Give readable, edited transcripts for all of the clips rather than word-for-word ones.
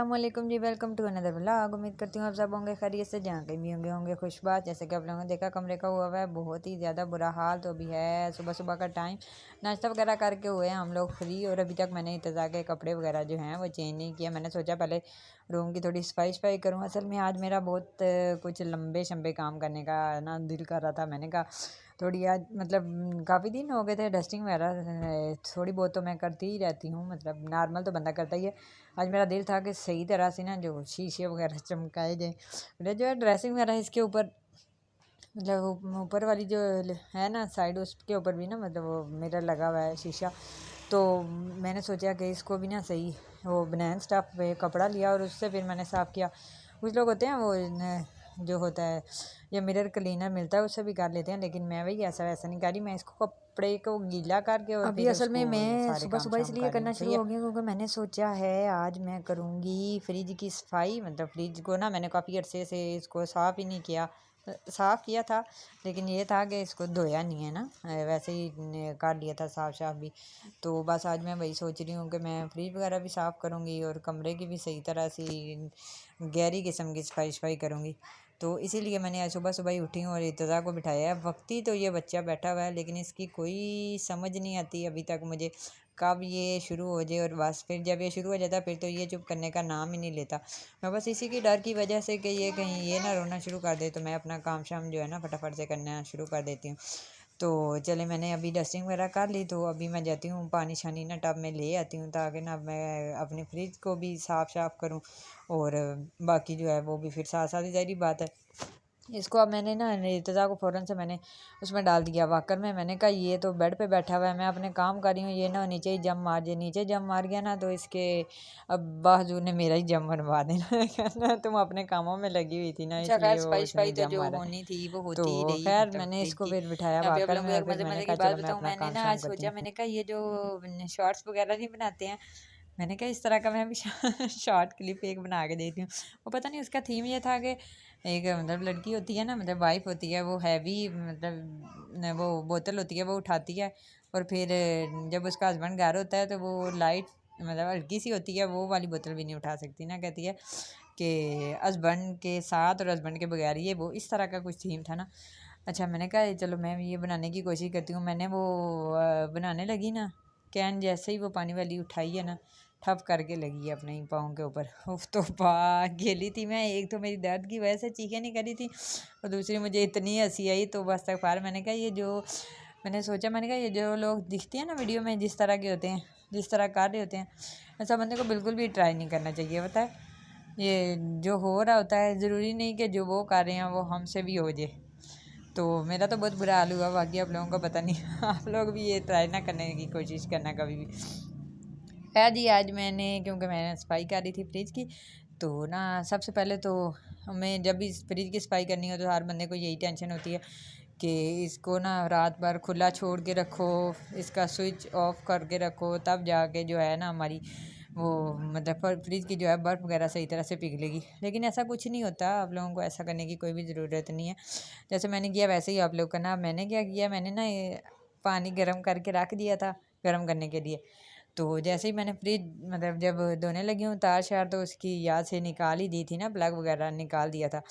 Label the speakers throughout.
Speaker 1: अस्सलामुअलैकुम जी, welcome to another vlog. उम्मीद करती हूँ आप सब होंगे खैरियत से, जहाँ कहीं भी होंगे खुशबाश। जैसे कि आप लोगों ने देखा कमरे का हुआ है बहुत ही ज़्यादा बुरा हाल। तो अभी है सुबह सुबह का टाइम, नाश्ता वगैरह करके हुए हैं हम लोग फ्री। और अभी तक मैंने इंतज़ार के कपड़े वगैरह जो हैं वो चेंज नहीं किया। मैंने सोचा पहले रूम की थोड़ी सफाई करूँ। असल में आज मेरा बहुत कुछ लंबे शंबे काम करने का ना दिल कर रहा था। मैंने कहा थोड़ी आज मतलब काफ़ी दिन हो गए थे डस्टिंग वगैरह थोड़ी बहुत तो मैं करती ही रहती हूँ, मतलब नॉर्मल तो बंदा करता ही है। आज मेरा दिल था कि सही तरह से ना जो शीशे वगैरह चमकाए जाए। मेरा जो है ड्रेसिंग वगैरह इसके ऊपर मतलब ऊपर वाली जो है ना साइड, उसके ऊपर भी ना मतलब वो मिरर लगा हुआ है शीशा। तो मैंने सोचा कि इसको भी ना सही वो बनैन स्टफ पे कपड़ा लिया और उससे फिर मैंने साफ़ किया। कुछ लोग होते हैं वो जो होता है या मिरर क्लीनर मिलता है उससे भी कर लेते हैं, लेकिन मैं वही ऐसा वैसा नहीं कर रही। मैं इसको कपड़े को गीला करके और अभी असल में मैं सुबह सुबह इसलिए करना शुरू हो गई क्योंकि मैंने सोचा है आज मैं करूँगी फ्रिज की सफाई। मतलब फ्रिज को ना मैंने काफ़ी अर्से से इसको साफ़ ही नहीं किया। साफ़ किया था लेकिन ये था कि इसको धोया नहीं है ना, वैसे ही कर लिया था साफ़ भी। तो बस आज मैं वही सोच रही हूँ कि मैं फ्रिज वगैरह भी साफ़ करूँगी और कमरे की भी सही तरह से गहरी किस्म की सफाई करूँगी। तो इसीलिए मैंने आज सुबह सुबह ही उठी हूँ और इर्तज़ा को बिठाया है। वक्ती तो ये बच्चा बैठा हुआ है लेकिन इसकी कोई समझ नहीं आती अभी तक मुझे कब ये शुरू हो जाए। और बस फिर जब ये शुरू हो जाता फिर तो ये चुप करने का नाम ही नहीं लेता। मैं बस इसी की डर की वजह से कि ये कहीं ये ना रोना शुरू कर दे तो मैं अपना काम शाम जो है ना फटाफट से करना शुरू कर देती हूँ। तो चले मैंने अभी डस्टिंग वगैरह कर ली, तो अभी मैं जाती हूँ पानी शानी ना टब में ले आती हूँ ताकि ना मैं अपनी फ्रिज को भी साफ़ करूँ और बाकी जो है वो भी फिर साथ साथ ही ज़ाहिर बात है। इसको अब मैंने ना इर्तज़ा को फ़ौरन से मैंने उसमें डाल दिया वाकर में। मैंने कहा ये तो बेड पे बैठा हुआ है, मैं अपने काम कर रही हूँ, ये ना नीचे ही जम मार जाए। नीचे जम मार गया ना तो इसके अब बाजू ने मेरा ही जम बनवा देना कहना तुम अपने कामों में लगी हुई थी ना इसलिए वो उसने
Speaker 2: तो
Speaker 1: जम
Speaker 2: जो
Speaker 1: मारा।
Speaker 2: होनी थी वो
Speaker 1: तो
Speaker 2: होती ही रही
Speaker 1: खैर
Speaker 2: मतलब
Speaker 1: मैंने
Speaker 2: फ्रिज
Speaker 1: इसको
Speaker 2: की।
Speaker 1: फिर बिठाया
Speaker 2: यहाँ पे आप
Speaker 1: वाकर
Speaker 2: लोगों को
Speaker 1: में और
Speaker 2: एक
Speaker 1: फिर
Speaker 2: मज़े
Speaker 1: मैंने
Speaker 2: मज़े
Speaker 1: कहा
Speaker 2: की बात
Speaker 1: चलो मैं
Speaker 2: बताऊँ,
Speaker 1: अपना
Speaker 2: मैंने
Speaker 1: काम
Speaker 2: ना आज
Speaker 1: शाम करती
Speaker 2: सोचा,
Speaker 1: हूँ।
Speaker 2: मैंने कहा ये जो शॉर्ट्स वगैरह नहीं बनाते हैं, मैंने कहा इस तरह का मैं भी शॉर्ट क्लिप एक बना के देती हूँ। वो पता नहीं उसका थीम ये था कि एक मतलब लड़की होती है ना, मतलब वाइफ होती है, वो हैवी मतलब वो बोतल होती है वो उठाती है और फिर जब उसका हस्बैंड घर होता है तो वो लाइट मतलब हल्की सी होती है वो वाली बोतल भी नहीं उठा सकती ना, कहती है कि हस्बैंड के साथ और हस्बैंड के बगैर, ये वो इस तरह का कुछ थीम था ना। अच्छा मैंने कहा चलो मैं ये बनाने की कोशिश करती हूँ। मैंने वो बनाने लगी ना, कैन जैसे ही वो पानी वाली उठाई है ना ठप करके लगी है अपने ही पाँव के ऊपर। उफ तो गेली थी मैं। एक तो मेरी दर्द की वजह से चीखें नहीं करी थी और दूसरी मुझे इतनी हंसी आई तो बस तक पार। मैंने कहा ये जो मैंने सोचा, मैंने कहा ये जो लोग दिखते हैं ना वीडियो में जिस तरह के होते हैं, जिस तरह कर रहे होते हैं, ऐसा बंदे को बिल्कुल भी ट्राई नहीं करना चाहिए। पता है ये जो हो रहा होता है ज़रूरी नहीं कि जो वो कर रहे हैं वो हमसे भी हो जाए। तो मेरा तो बहुत बुरा हाल हुआ, बाकी आप लोगों का पता नहीं आप लोग भी ये ट्राई ना करने की कोशिश करना कभी भी। है जी आज मैंने क्योंकि मैंने सफाई कर रही थी फ्रिज की, तो ना सबसे पहले तो हमें जब भी फ्रिज की सफाई करनी हो तो हर बंदे को यही टेंशन होती है कि इसको ना रात भर खुला छोड़ के रखो, इसका स्विच ऑफ करके रखो, तब जाके जो है ना हमारी वो मतलब फ्रिज की जो है बर्फ़ वगैरह सही तरह से पिघलेगी। लेकिन ऐसा कुछ नहीं होता, आप लोगों को ऐसा करने की कोई भी ज़रूरत नहीं है। जैसे मैंने किया वैसे ही आप लोग करना। मैंने क्या किया, मैंने ना ये पानी गर्म करके रख दिया था गर्म करने के लिए। तो जैसे ही मैंने फ्रिज मतलब जब धोने लगी हूँ तार शार तो उसकी याद से निकाल ही दी थी ना, प्लग वगैरह निकाल दिया था।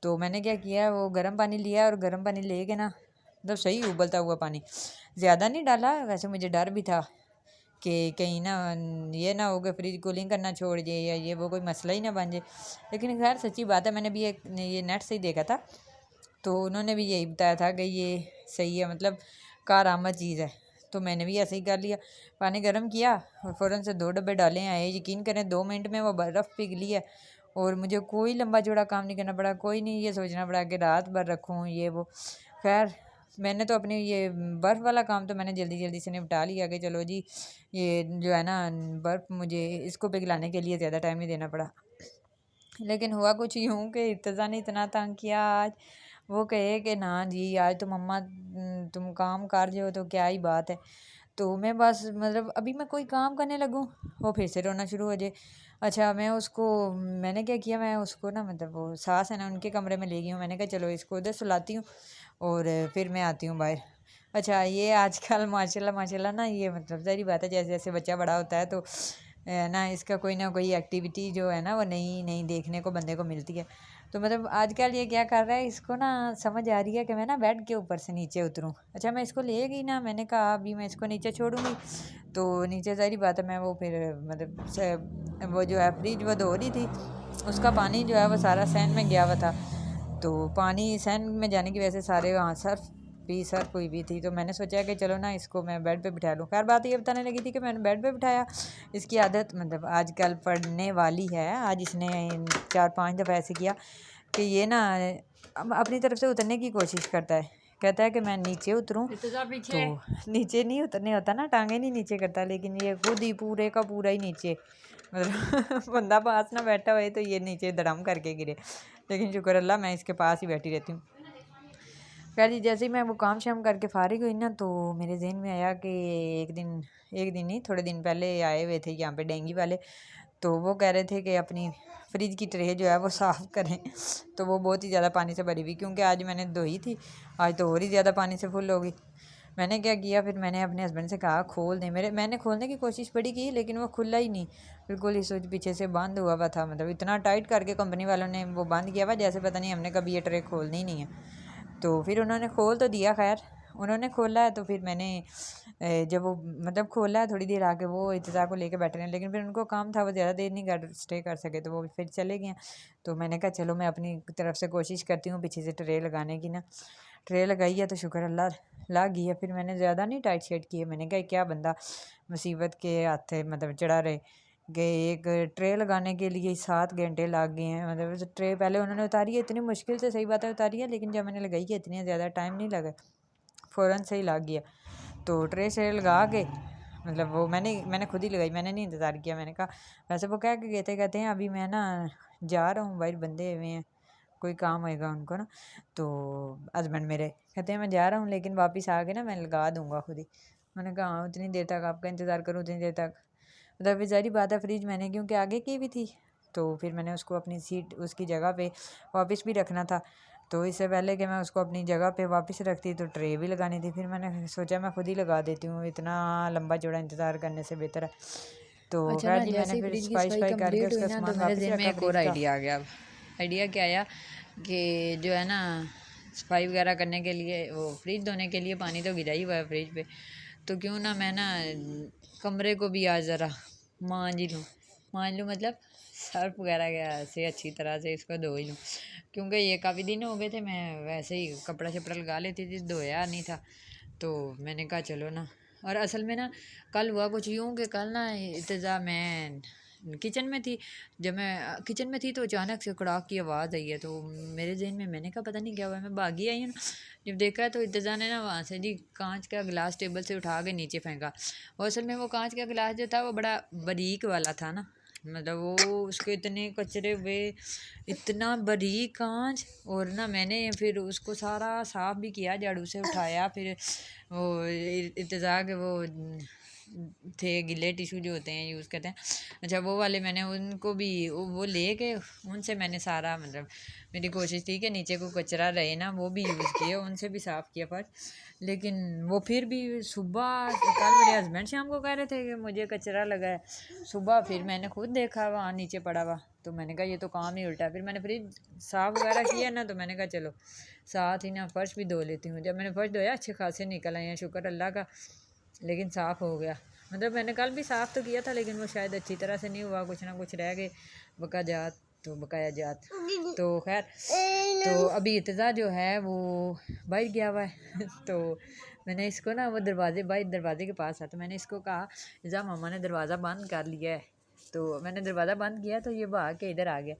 Speaker 2: तो मैंने क्या किया, वो गर्म पानी लिया और गर्म पानी लेके ना मतलब सही उबलता हुआ पानी, ज़्यादा नहीं डाला। वैसे मुझे डर भी था कि कहीं ना ये ना हो कि फ्रिज कूलिंग करना छोड़ जाए या ये वो कोई मसला ही ना बन जाए। लेकिन खैर सच्ची बात है, मैंने भी एक ये नेट से ही देखा था तो उन्होंने भी यही बताया था कि ये सही है, मतलब कारआमद चीज़ है। तो मैंने भी ऐसे ही कर लिया, पानी गर्म किया और फ़ौरन से 2 डब्बे डाले हैं। यकीन करें 2 मिनट में वो बर्फ़ पिघली है और मुझे कोई लंबा चौड़ा काम नहीं करना पड़ा, कोई नहीं ये सोचना पड़ा कि रात भर रखूँ ये वो। खैर मैंने तो अपनी ये बर्फ़ वाला काम तो मैंने जल्दी जल्दी से निपटा लिया कि चलो जी ये जो है ना बर्फ़ मुझे इसको पिघलाने के लिए ज़्यादा टाइम नहीं देना पड़ा। लेकिन हुआ कुछ यूँ कि इर्तज़ा ने इतना तंग किया आज, वो कहे कि ना जी आज तो मम्मा तुम काम कर रहे हो तो क्या ही बात है। तो मैं बस मतलब अभी मैं कोई काम करने लगूँ वो फिर से रोना शुरू हो जाए। अच्छा मैं उसको मैंने क्या किया, मैं उसको ना मतलब वो सास है ना उनके कमरे में ले गई हूँ। मैंने कहा चलो इसको उधर सुलाती हूँ और फिर मैं आती हूँ बाहर। अच्छा ये आजकल माशाल्लाह माशाल्लाह ना ये मतलब ज़ाहिर बात है जैसे जैसे बच्चा बड़ा होता है तो ना इसका कोई ना कोई एक्टिविटी जो है ना वो नई नई देखने को बंदे को मिलती है। तो मतलब आजकल ये क्या कर रहा है, इसको ना समझ आ रही है कि मैं ना बेड के ऊपर से नीचे उतरूँ। अच्छा मैं इसको ले गई ना, मैंने कहा अभी मैं इसको नीचे छोड़ूंगी तो नीचे ज़ाहिर बात है मैं वो फिर मतलब वो जो है फ्रिज वो धो रही थी, उसका पानी जो है वो सारा सैन में गया हुआ था। तो पानी सैन में जाने की वजह से सारे वहाँ सर्फ हुई भी थी। तो मैंने सोचा कि चलो ना इसको मैं बेड पे बिठा लूँ। खैर बात ये बताने लगी थी कि मैंने बेड पे बिठाया। इसकी आदत मतलब आजकल पड़ने वाली है। आज इसने 4-5 दफ़ा ऐसे किया कि ये ना अपनी तरफ से उतरने की कोशिश करता है, कहता है कि मैं नीचे उतरूँ। तो नीचे नहीं उतरने होता ना, टांगे नहीं नीचे करता, लेकिन ये खुद ही पूरे का पूरा ही नीचे मतलब बंदा पास ना बैठा हुआ तो ये नीचे धड़म करके गिरे। लेकिन शुक्र अल्लाह मैं इसके पास ही बैठी रहती हूँ। खैर जी जैसे ही मैं वो काम शाम करके फ़ारिग हुई ना तो मेरे ज़हन में आया कि एक दिन नहीं थोड़े दिन पहले आए हुए थे यहाँ पे डेंगू वाले। तो वो कह रहे थे कि अपनी फ्रिज की ट्रे जो है वो साफ़ करें। तो वो बहुत ही ज़्यादा पानी से भरी हुई, क्योंकि आज मैंने धोई थी, आज तो और ही ज़्यादा पानी से फुल हो गई। मैंने क्या किया फिर, मैंने अपने हस्बैंड से कहा खोल दें। मैंने खोलने की कोशिश बड़ी की लेकिन वो खुला ही नहीं, बिल्कुल ही स्विच पीछे से बंद हुआ हुआ था। मतलब इतना टाइट करके कंपनी वालों ने वो बंद किया हुआ जैसे पता नहीं हमने कभी ये ट्रे खोलनी ही नहीं है। तो फिर उन्होंने खोल तो दिया, खैर उन्होंने खोला है तो फिर मैंने जब वो मतलब खोला है थोड़ी देर आके वो इत्तेज़ा को लेके बैठे रहे, लेकिन फिर उनको काम था, वो ज़्यादा देर नहीं कर स्टे कर सके तो वो फिर चले गए। तो मैंने कहा चलो मैं अपनी तरफ से कोशिश करती हूँ पीछे से ट्रे लगाने की ना। ट्रे लगाई है तो शुक्र अल्लाह लग गई है। फिर मैंने ज़्यादा नहीं टाइट शेड की है, मैंने कहा क्या बंदा मुसीबत के हाथ मतलब चढ़ा रहे गए। एक ट्रे लगाने के लिए 7 घंटे लग गए हैं। मतलब ट्रे पहले उन्होंने उतारी है इतनी मुश्किल से, सही बात है उतारी है, लेकिन जब मैंने लगाई है इतनी ज़्यादा टाइम नहीं लगा, फ़ौरन से ही लग गया। तो ट्रे से लगा के मतलब वो मैंने खुद ही लगाई, मैंने नहीं इंतज़ार किया। मैंने कहा वैसे वो कह के गए थे, कहते हैं अभी मैं ना जा रहा हूँ बाहर, बंदे हुए हैं कोई काम होएगा उनको ना। तो हस्बैंड मेरे कहते हैं मैं जा रहा हूँ लेकिन वापस आके ना मैं लगा दूँगा खुद ही। मैंने कहा हाँ उतनी देर तक आपका इंतज़ार करूँ, उतनी देर तक मतलब ज़ाहिर बात है फ्रिज मैंने क्योंकि आगे की भी थी तो फिर मैंने उसको अपनी सीट उसकी जगह पे वापस भी रखना था। तो इससे पहले कि मैं उसको अपनी जगह पे वापस रखती तो ट्रे भी लगानी थी। फिर मैंने सोचा मैं खुद ही लगा देती हूँ, इतना लंबा चौड़ा इंतज़ार करने से बेहतर है। तो
Speaker 1: अच्छा
Speaker 2: खैर
Speaker 1: ना
Speaker 2: जी
Speaker 1: जैसे
Speaker 2: मैंने
Speaker 1: ही
Speaker 2: फिर
Speaker 1: फ्रिज की
Speaker 2: सफाई
Speaker 1: सफाई
Speaker 2: शफाई करके
Speaker 1: कंप्लीट हुई
Speaker 2: उसका
Speaker 1: ना तो
Speaker 2: सामान
Speaker 1: मेरे
Speaker 2: वापस
Speaker 1: जहन में
Speaker 2: रखा
Speaker 1: एक और
Speaker 2: फ्रिज का।
Speaker 1: आइडिया आ गया। अब आइडिया क्या आया कि जो है ना सफाई वगैरह करने के लिए वो फ्रिज धोने के लिए पानी तो गिरा ही हुआ है फ्रिज पे, तो क्यों ना मैं ना कमरे को भी आज ज़रा मांज लूँ मतलब सर्फ वगैरह से अच्छी तरह से इसको धो ही लूँ, क्योंकि ये काफ़ी दिन हो गए थे मैं वैसे ही कपड़ा शपड़ा लगा लेती थी, धोया नहीं था। तो मैंने कहा चलो ना, और असल में ना कल हुआ कुछ यूँ कि कल ना इत्तेज़ा मैं किचन में थी। जब मैं किचन में थी तो अचानक से कड़ाक की आवाज़ आई है। तो मेरे जहन में मैंने कहा पता नहीं क्या हुआ, मैं भागी आई हूँ। जब देखा तो इत्तेज़ा ने ना वहाँ से जी कांच का गिलास टेबल से उठा के नीचे फेंका। और असल में वो कांच का गिलास जो था वो बड़ा बारीक वाला था ना, मतलब वो उसके इतने कचरे हुए, इतना बारीक कांच। और ना मैंने फिर उसको सारा साफ़ भी किया, झाड़ू से उठाया। फिर वो इर्तिज़ा के वो थे गिले टिशू जो होते हैं यूज़ करते हैं, अच्छा वो वाले मैंने उनको भी वो ले के उनसे मैंने सारा मतलब मेरी कोशिश थी कि नीचे को कचरा रहे ना वो भी यूज़ किया, उनसे भी साफ़ किया फर्श। लेकिन वो फिर भी सुबह कल मेरे हस्बैंड शाम को कह रहे थे कि मुझे कचरा लगा है, सुबह फिर मैंने खुद देखा वहाँ नीचे पड़ा हुआ। तो मैंने कहा ये तो काम ही उल्टा है। फिर मैंने फ्रिज साफ़ वगैरह किया ना तो मैंने कहा चलो साथ ही ना फ़र्श भी धो लेती हूँ। जब मैंने फ़र्श धोया अच्छे खासे निकल आए हैं शुक्र अल्लाह का, लेकिन साफ़ हो गया। मतलब मैंने कल भी साफ़ तो किया था लेकिन वो शायद अच्छी तरह से नहीं हुआ, कुछ ना कुछ रह गए बकाया जात। तो खैर तो अभी इत्तेज़ा जो है वो बाहर गया हुआ है तो मैंने इसको ना वो दरवाजे के पास था, तो मैंने इसको कहा इज़ा मामा ने दरवाज़ा बंद कर लिया है। तो मैंने दरवाज़ा बंद किया तो ये भाग के इधर आ गया,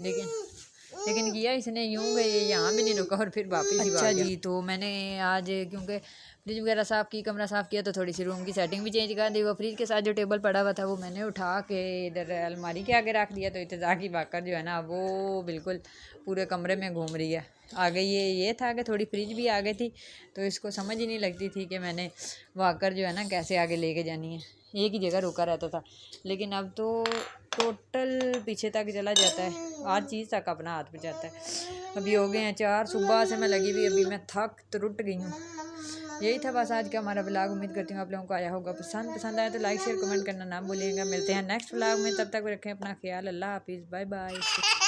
Speaker 1: लेकिन किया इसने यूँ कि ये यहाँ भी नहीं रुका और फिर वापस ही भाग गया। जी तो मैंने आज क्योंकि फ्रिज वगैरह साफ़ की, कमरा साफ़ किया, तो थोड़ी सी रूम की सेटिंग भी चेंज कर दी। वो फ्रिज के साथ जो टेबल पड़ा हुआ था वो मैंने उठा के इधर अलमारी के आगे रख दिया। तो इत्तेज़ा की भागकर जो है ना वो बिल्कुल पूरे कमरे में घूम रही है। आगे ये था कि थोड़ी फ्रिज भी आ गई थी तो इसको समझ ही नहीं लगती थी कि मैंने भागकर जो है ना कैसे आगे लेके जानी है, एक ही जगह रुका रहता था। लेकिन अब तो टोटल पीछे तक चला जाता है, हर चीज़ तक अपना हाथ बचाता है। अभी हो गए हैं 4, सुबह से मैं लगी हुई, अभी मैं थक टूट गई हूँ। यही था बस आज का हमारा व्लॉग। उम्मीद करती हूँ आप लोगों को आया होगा पसंद आया तो लाइक शेयर कमेंट करना ना भूलिएगा। मिलते हैं नेक्स्ट व्लॉग में, तब तक रखें अपना ख्याल। अल्लाह हाफिज़, बाय बाय।